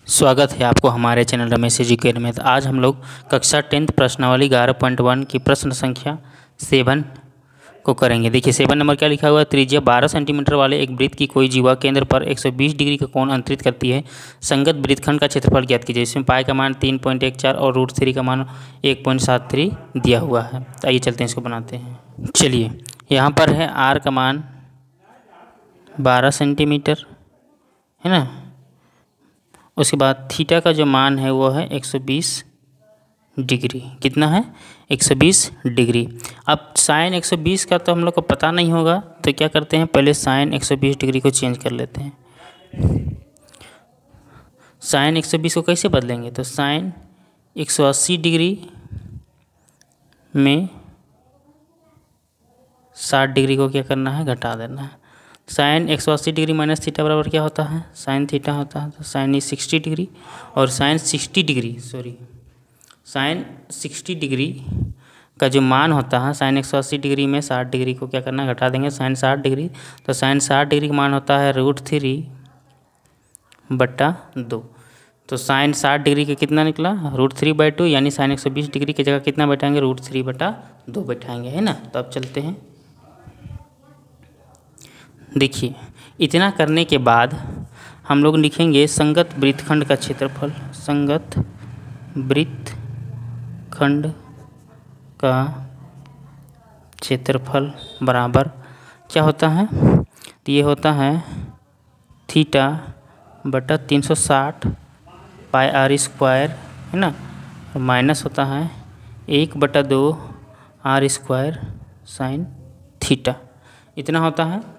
स्वागत है आपको हमारे चैनल रमेश एजुकेट में। तो आज हम लोग कक्षा 10th प्रश्नावली 11.1 की प्रश्न संख्या 7 को करेंगे। देखिए 7 नंबर क्या लिखा हुआ है। त्रिज्या 12 सेंटीमीटर वाले एक वृत्त की कोई जीवा केंद्र पर 120 डिग्री का कोण अंतरित करती है। संगत वृत्तखंड का क्षेत्रफल ज्ञात कीजिए। इसमें पाई का मान 3.14 और √3 का मान 1.73 दिया हुआ है। तो आइए चलते हैं, इसको बनाते हैं। चलिए, यहाँ पर है आर का मान 12 सेंटीमीटर है ना। उसके बाद थीटा का जो मान है वो है 120 डिग्री। कितना है? 120 डिग्री। अब साइन 120 का तो हम लोग को पता नहीं होगा, तो क्या करते हैं, पहले साइन 120 डिग्री को चेंज कर लेते हैं। साइन 120 को कैसे बदलेंगे? तो साइन 180 डिग्री में 60 डिग्री को क्या करना है, घटा देना है। साइन 180 डिग्री माइनस थीटा बराबर क्या होता है, साइन थीटा होता है। तो साइन 60 डिग्री और साइन 60 डिग्री का जो मान होता है, साइन 180 डिग्री में 60 डिग्री को क्या करना है, घटा देंगे, साइन 60 डिग्री। तो साइन 60 डिग्री का मान होता है √3/2। तो साइन 60 डिग्री का कितना निकला, √3/2, यानी साइन 120 डिग्री की जगह कितना बैठाएंगे, √3/2 बैठाएंगे, है ना। तो अब चलते हैं। देखिए, इतना करने के बाद हम लोग लिखेंगे संगत वृत्तखंड का क्षेत्रफल। संगत वृत्तखंड का क्षेत्रफल बराबर क्या होता है, तो ये होता है θ/360 पाई r² है ना, माइनस होता है 1/2 r² साइन थीटा। इतना होता है।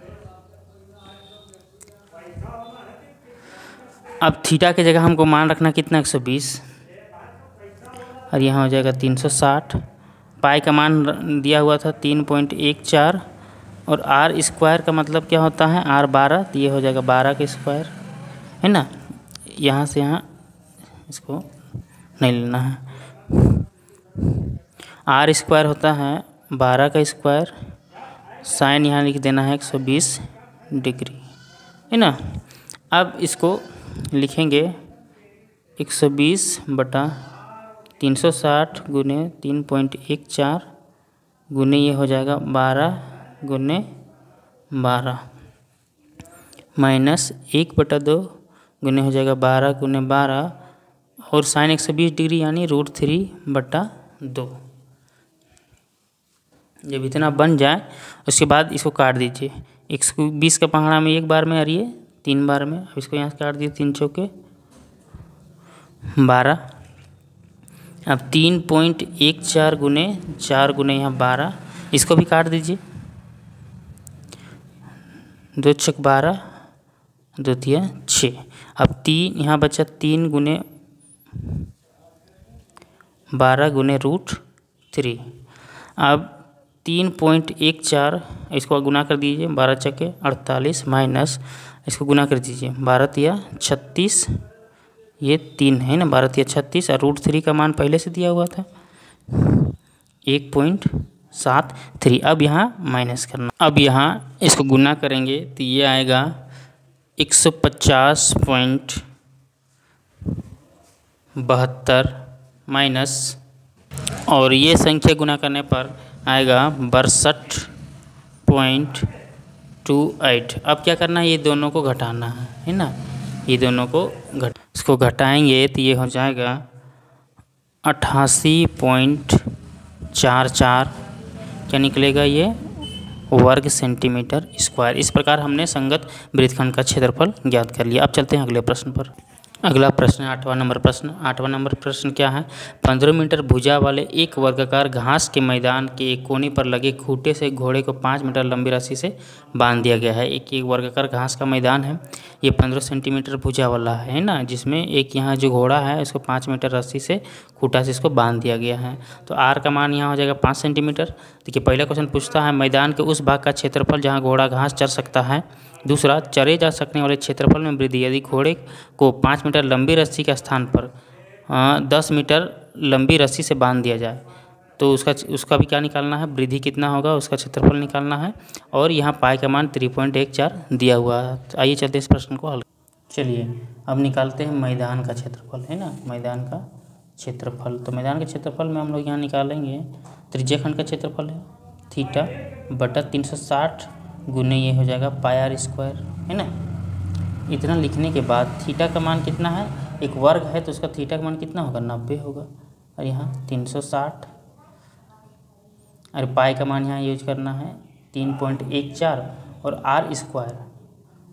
अब थीटा की जगह हमको मान रखना कितना, 120, और यहाँ हो जाएगा 360। पाई का मान दिया हुआ था 3.14, और r² का मतलब क्या होता है, r12, तो ये हो जाएगा 12 का स्क्वायर है ना। यहाँ से यहाँ इसको नहीं लेना है। r² होता है 12 का स्क्वायर, साइन यहाँ लिख देना है 120 डिग्री है ना। अब इसको लिखेंगे 120/360 गुने 3.14 गुने ये हो जाएगा 12 गुने 12 माइनस 1/2 गुने हो जाएगा 12 गुने 12, और साइन 120 डिग्री यानी √3/2। जब इतना बन जाए उसके बाद इसको काट दीजिए। 120 का पहाड़ा में एक बार में, और ये 3 बार में। अब इसको यहाँ से काट दिए, 3 चौके 12। अब 3.14 गुने 4 गुने यहाँ 12, इसको भी काट दीजिए। 2 छक 12, 2 तिया 6। अब 3 यहाँ बचा, 3 गुने 12 गुने √3। अब 3.14 इसको गुना कर दीजिए, 12 चके 48 माइनस इसको गुना कर दीजिए, 12 तिया 36, ये 3 है ना, 12 तिया 36, और √3 का मान पहले से दिया हुआ था 1.73। अब यहाँ माइनस करना। अब यहाँ इसको गुना करेंगे तो ये आएगा 150.72 माइनस, और ये संख्या गुना करने पर आएगा 62.28। अब क्या करना है, ये दोनों को घटाना है ना। ये दोनों को इसको घटाएंगे तो ये हो जाएगा 88.44, क्या निकलेगा, ये वर्ग सेंटीमीटर स्क्वायर। इस प्रकार हमने संगत वृत्तखंड का क्षेत्रफल ज्ञात कर लिया। अब चलते हैं अगले प्रश्न पर। अगला प्रश्न है 8वां नंबर प्रश्न। 8वां नंबर प्रश्न क्या है, 15 मीटर भुजा वाले एक वर्गाकार घास के मैदान के एक कोने पर लगे खूंटे से घोड़े को 5 मीटर लंबी रस्सी से बांध दिया गया है। एक वर्गाकार घास का मैदान है, ये 15 सेंटीमीटर भुजा वाला है ना, जिसमें एक यहाँ जो घोड़ा है उसको 5 मीटर रस्सी से खूंटा से इसको बांध दिया गया है। तो आर का मान यहाँ हो जाएगा 5 सेंटीमीटर। देखिए पहला क्वेश्चन पूछता है मैदान के उस भाग का क्षेत्रफल जहाँ घोड़ा घास चर सकता है। दूसरा, चरे जा सकने वाले क्षेत्रफल में वृद्धि। यदि घोड़े को 5 मीटर लंबी रस्सी के स्थान पर 10 मीटर लंबी रस्सी से बांध दिया जाए तो उसका भी क्या निकालना है, वृद्धि कितना होगा, उसका क्षेत्रफल निकालना है। और यहाँ पाई का मान 3.14 दिया हुआ है। तो आइए चलते इस प्रश्न को हल। चलिए अब निकालते हैं मैदान का क्षेत्रफल, है ना, मैदान का क्षेत्रफल। तो मैदान के क्षेत्रफल में हम लोग यहाँ निकालेंगे, त्रिज्यखंड का क्षेत्रफल है थीटा बटा 360 गुने ये हो जाएगा पाई आर स्क्वायर, है ना। इतना लिखने के बाद थीटा का मान कितना है, एक वर्ग है तो उसका थीटा का मान कितना होगा, 90 होगा, और यहाँ 360, और पाई का मान यहाँ यूज करना है 3.14, और आर स्क्वायर,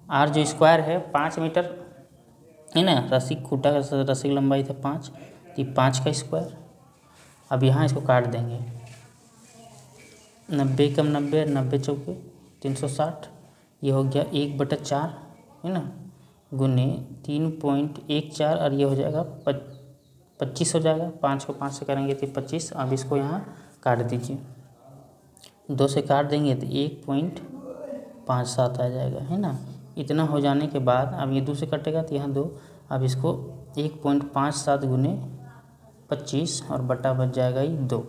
आर जो स्क्वायर है 5 मीटर, है ना, रस्सी खूटा रस्सी की लंबाई था 5, तो 5 का स्क्वायर। अब यहाँ इसको काट देंगे, 90 कम 90, 90 चौके 360, ये हो गया 1/4, है ना, गुने 3.14, और ये हो जाएगा 25 हो जाएगा, 5 को 5 से करेंगे तो 25। अब इसको यहाँ काट दीजिए, 2 से काट देंगे तो 1.57 आ जाएगा, है ना। इतना हो जाने के बाद अब ये 2 से कटेगा तो यहाँ 2, अब इसको 1.57 गुने 25 और बटा बच जाएगा ये 2।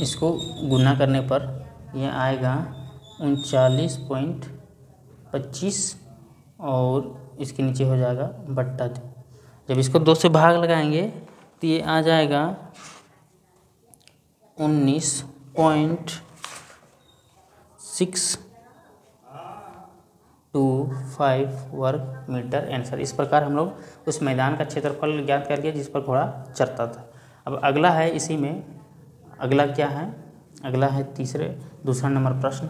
इसको गुना करने पर ये आएगा 39.25 और इसके नीचे हो जाएगा बट्टा 2। जब इसको 2 से भाग लगाएंगे तो ये आ जाएगा 19.625 वर्ग मीटर आंसर। इस प्रकार हम लोग उस मैदान का क्षेत्रफल ज्ञात करके जिस पर घोड़ा चरता था। अब अगला है, इसी में अगला क्या है, अगला है दूसरा नंबर प्रश्न।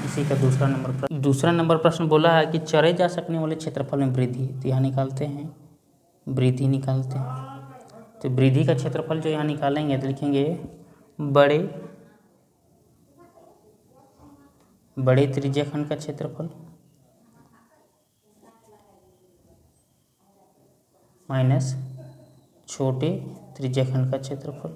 इसी का दूसरा नंबर प्रश्न बोला है कि चरे जा सकने वाले क्षेत्रफल में वृद्धि, तो यहाँ निकालते हैं, वृद्धि निकालते हैं। तो वृद्धि का क्षेत्रफल जो यहाँ निकालेंगे तो लिखेंगे बड़े त्रिज्यखंड का क्षेत्रफल माइनस छोटे त्रिज्यखंड का क्षेत्रफल,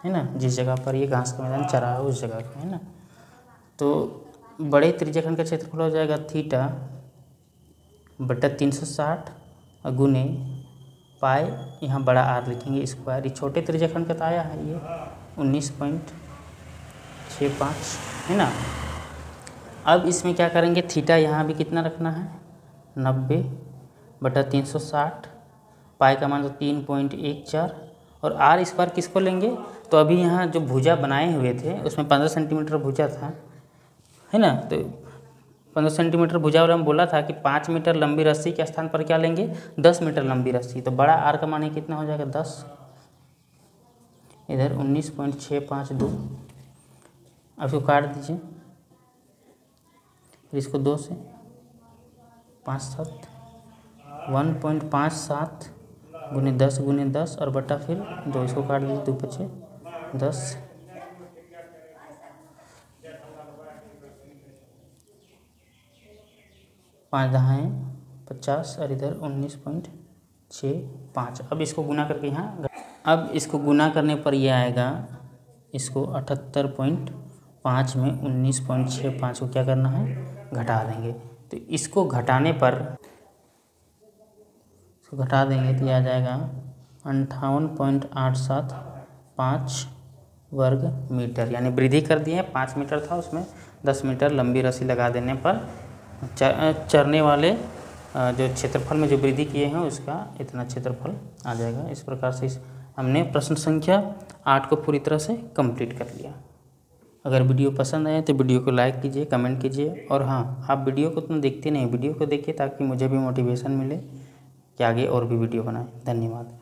है ना, जिस जगह पर ये घास का मैदान चरा है उस जगह का, है ना। तो बड़े त्रिज्यखंड का क्षेत्रफल हो जाएगा थीटा बटा 360 और गुने पाई, यहाँ बड़ा आर लिखेंगे स्क्वायर। ये छोटे त्रिज्यखंड का तो आया है ये 19.65, है ना। अब इसमें क्या करेंगे, थीटा यहाँ भी कितना रखना है 90 बटा 360, पाई का मान तो 3.14, और आर स्क्वायर किसको लेंगे, तो अभी यहाँ जो भुजा बनाए हुए थे उसमें 15 सेंटीमीटर भुजा था, है ना। तो 15 सेंटीमीटर भुजा और हम बोला था कि 5 मीटर लंबी रस्सी के स्थान पर क्या लेंगे, 10 मीटर लंबी रस्सी। तो बड़ा आर का मान कितना हो जाएगा 10, इधर 19.652। अब इसको काट दीजिए, फिर इसको 2 से 5 7 1.57 गुने 10 और बटा फिर 2, इसको काट दीजिए, 2 बचे 10, 5 दहाएँ 50 और इधर 19.65। अब इसको गुना करके अब इसको गुना करने पर ये आएगा, इसको 78.5 में 19.65 को क्या करना है, घटा देंगे। तो इसको घटाने पर घटा देंगे तो ये आ जाएगा 58.875 वर्ग मीटर, यानी वृद्धि कर दिए। 5 मीटर था उसमें 10 मीटर लंबी रस्सी लगा देने पर चरने वाले जो क्षेत्रफल में जो वृद्धि किए हैं उसका इतना क्षेत्रफल आ जाएगा। इस प्रकार से हमने प्रश्न संख्या 8 को पूरी तरह से कंप्लीट कर लिया। अगर वीडियो पसंद आए तो वीडियो को लाइक कीजिए, कमेंट कीजिए, और हाँ, आप वीडियो को उतना देखते नहीं, वीडियो को देखिए ताकि मुझे भी मोटिवेशन मिले कि आगे और भी वीडियो बनाएं। धन्यवाद।